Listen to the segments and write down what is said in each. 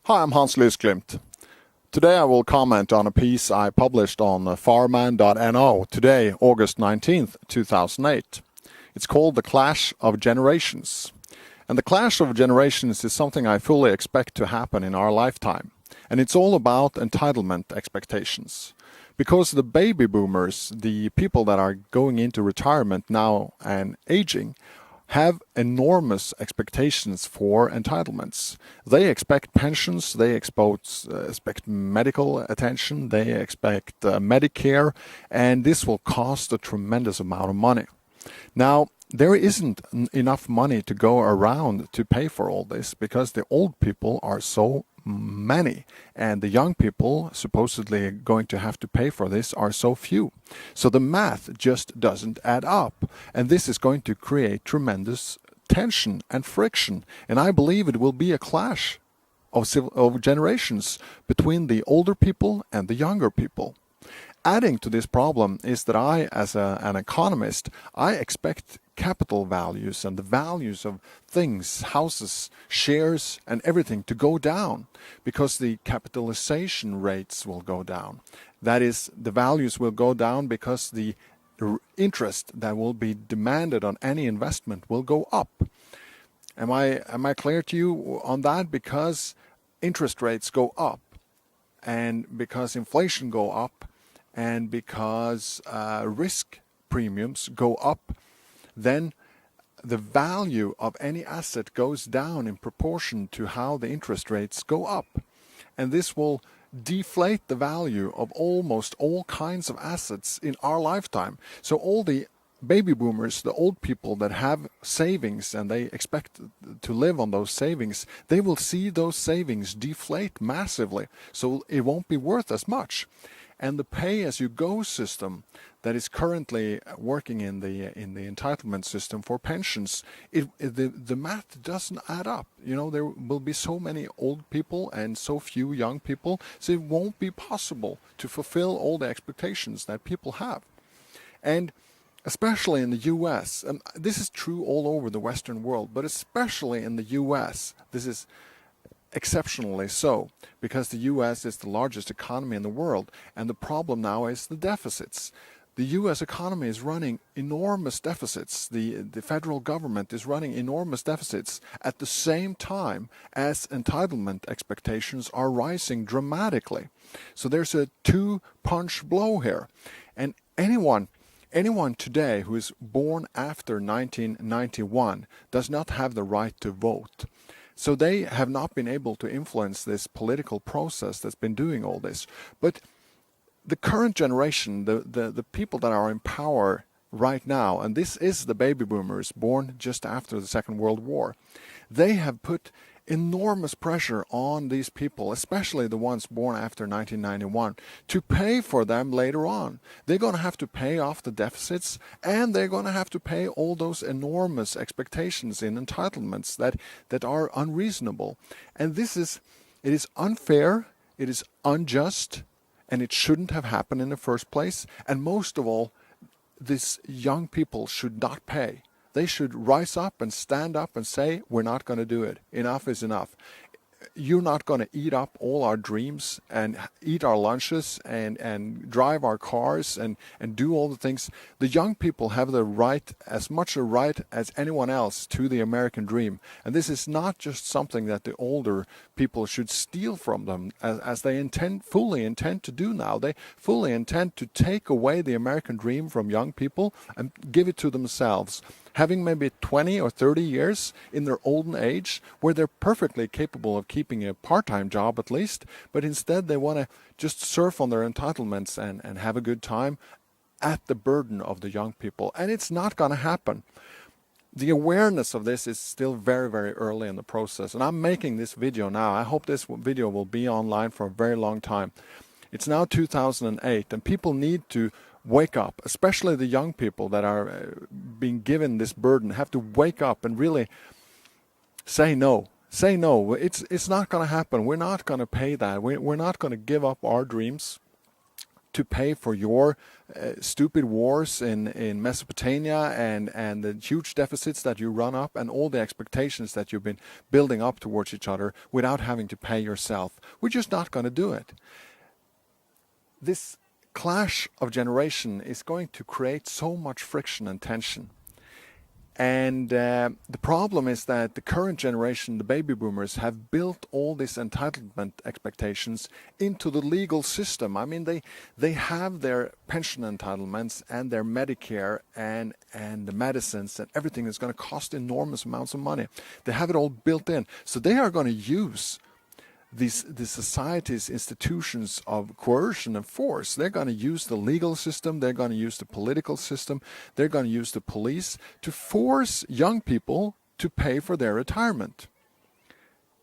Hi, I'm Hans Lysklimt. Today I will comment on a piece I published on farman.no today, August 19th, 2008. It's called The Clash of Generations. And the clash of generations is something I fully expect to happen in our lifetime. And it's all about entitlement expectations. Because the baby boomers, the people that are going into retirement now and aging, have enormous expectations for entitlements. They expect pensions, they expect medical attention, they expect Medicare, and this will cost a tremendous amount of money. Now, there isn't enough money to go around to pay for all this because the old people are so many and the young people supposedly going to have to pay for this are so few. So the math just doesn't add up, and this is going to create tremendous tension and friction, and I believe it will be a clash of generations between the older people and the younger people. Adding to this problem is that I, as an economist, I expect capital values and the values of things, houses, shares, and everything to go down because the capitalization rates will go down. That is, the values will go down because the interest that will be demanded on any investment will go up. Am I clear to you on that? Because interest rates go up, and because inflation go up, and because risk premiums go up, then the value of any asset goes down in proportion to how the interest rates go up. And this will deflate the value of almost all kinds of assets in our lifetime. So all the baby boomers, the old people that have savings and they expect to live on those savings, they will see those savings deflate massively. So it won't be worth as much. And the pay-as-you-go system that is currently working in the entitlement system for pensions, the math doesn't add up. You know, there will be so many old people and so few young people, so it won't be possible to fulfill all the expectations that people have. And especially in the U.S., and this is true all over the Western world, but especially in the U.S., this is exceptionally so, because the U.S. is the largest economy in the world, and the problem now is the deficits. The U.S. economy is running enormous deficits. The federal government is running enormous deficits at the same time as entitlement expectations are rising dramatically. So there's a two-punch blow here. And anyone today who is born after 1991 does not have the right to vote. So they have not been able to influence this political process that's been doing all this. But the current generation, the people that are in power right now, and this is the baby boomers born just after the Second World War, they have put enormous pressure on these people, especially the ones born after 1991, to pay for them later on. They're going to have to pay off the deficits, and they're going to have to pay all those enormous expectations in entitlements that are unreasonable. And it is unfair, it is unjust, and it shouldn't have happened in the first place. And most of all, these young people should not pay. They should rise up and stand up and say, we're not going to do it. Enough is enough. You're not going to eat up all our dreams and eat our lunches and drive our cars and do all the things. The young people have the right, as much a right as anyone else, to the American dream. And this is not just something that the older people should steal from them, as they fully intend to do now. They fully intend to take away the American dream from young people and give it to themselves, having maybe 20 or 30 years in their olden age where they're perfectly capable of keeping a part-time job at least, but instead they want to just surf on their entitlements and have a good time at the burden of the young people. And it's not going to happen. The awareness of this is still very, very early in the process. And I'm making this video now. I hope this video will be online for a very long time. It's now 2008, and people need to wake up, especially the young people that are being given this burden, have to wake up and really say no. Say no. It's not going to happen. We're not going to pay that. We're not going to give up our dreams to pay for your stupid wars in Mesopotamia and the huge deficits that you run up and all the expectations that you've been building up towards each other without having to pay yourself. We're just not going to do it. This clash of generation is going to create so much friction and tension. And the problem is that the current generation, the baby boomers, have built all these entitlement expectations into the legal system. I mean, they have their pension entitlements and their Medicare and the medicines and everything is going to cost enormous amounts of money. They have it all built in. So they are going to use the society's institutions of coercion and force. They're going to use the legal system, they're going to use the political system, they're going to use the police to force young people to pay for their retirement.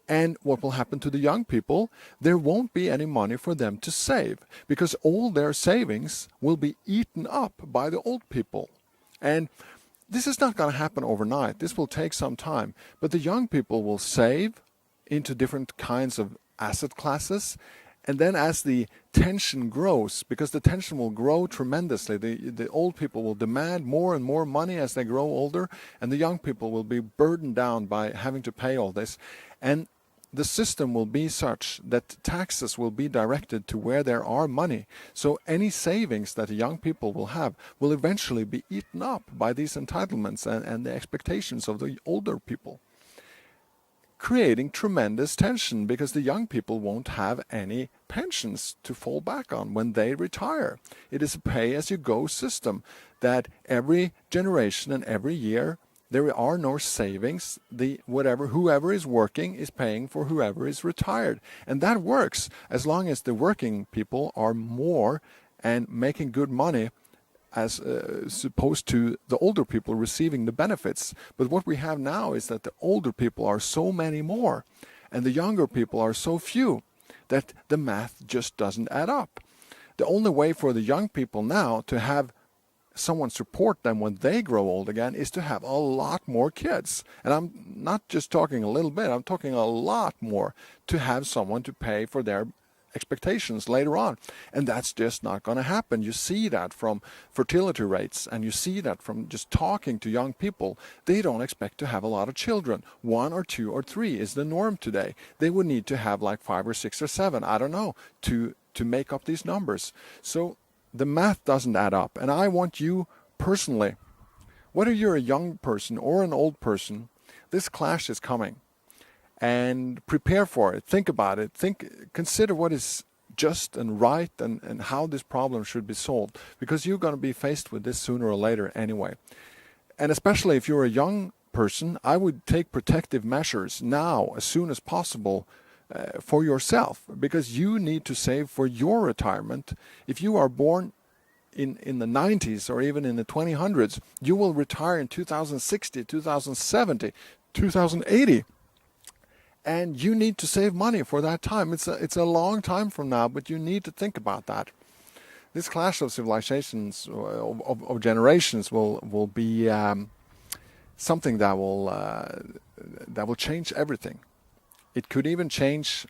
And what will happen to the young people? There won't be any money for them to save because all their savings will be eaten up by the old people. And this is not going to happen overnight. This will take some time. But the young people will save into different kinds of asset classes, and then as the tension grows, because the tension will grow tremendously, the old people will demand more and more money as they grow older, and the young people will be burdened down by having to pay all this, and the system will be such that taxes will be directed to where there are money. So any savings that the young people will have will eventually be eaten up by these entitlements and the expectations of the older people, creating tremendous tension because the young people won't have any pensions to fall back on when they retire. It is a pay-as-you-go system that every generation and every year there are no savings. Whoever is working is paying for whoever is retired. And that works as long as the working people are more and making good money as opposed to the older people receiving the benefits. But what we have now is that the older people are so many more and the younger people are so few that the math just doesn't add up. The only way for the young people now to have someone support them when they grow old again is to have a lot more kids. And I'm not just talking a little bit, I'm talking a lot more, to have someone to pay for their expectations later on. And that's just not going to happen. You see that from fertility rates, and you see that from just talking to young people. They don't expect to have a lot of children. 1 or 2 or 3 is the norm today. They would need to have like 5 or 6 or 7, I don't know, to make up these numbers. So the math doesn't add up. And I want you personally, whether you're a young person or an old person, this clash is coming. And prepare for it. Think about it. Consider what is just and right and how this problem should be solved. Because you're going to be faced with this sooner or later anyway. And especially if you're a young person, I would take protective measures now as soon as possible for yourself. Because you need to save for your retirement. If you are born in the 90s or even in the 2000s, you will retire in 2060, 2070, 2080. And you need to save money for that time. It's a long time from now, but you need to think about that. This clash of civilizations, of generations, will be something that will change everything. It could even change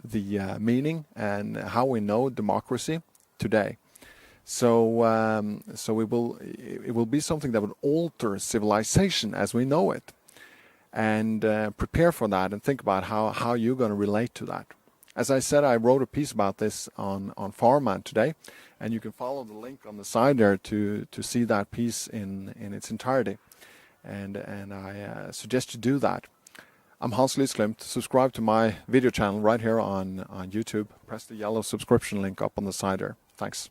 the meaning and how we know democracy today. So it will be something that will alter civilization as we know it. And prepare for that and think about how you're going to relate to that. As I said, I wrote a piece about this on Farman today, and you can follow the link on the side there to see that piece in its entirety. And I suggest you do that. I'm Hans Lysklimt. Subscribe to my video channel right here on YouTube. Press the yellow subscription link up on the side there. Thanks.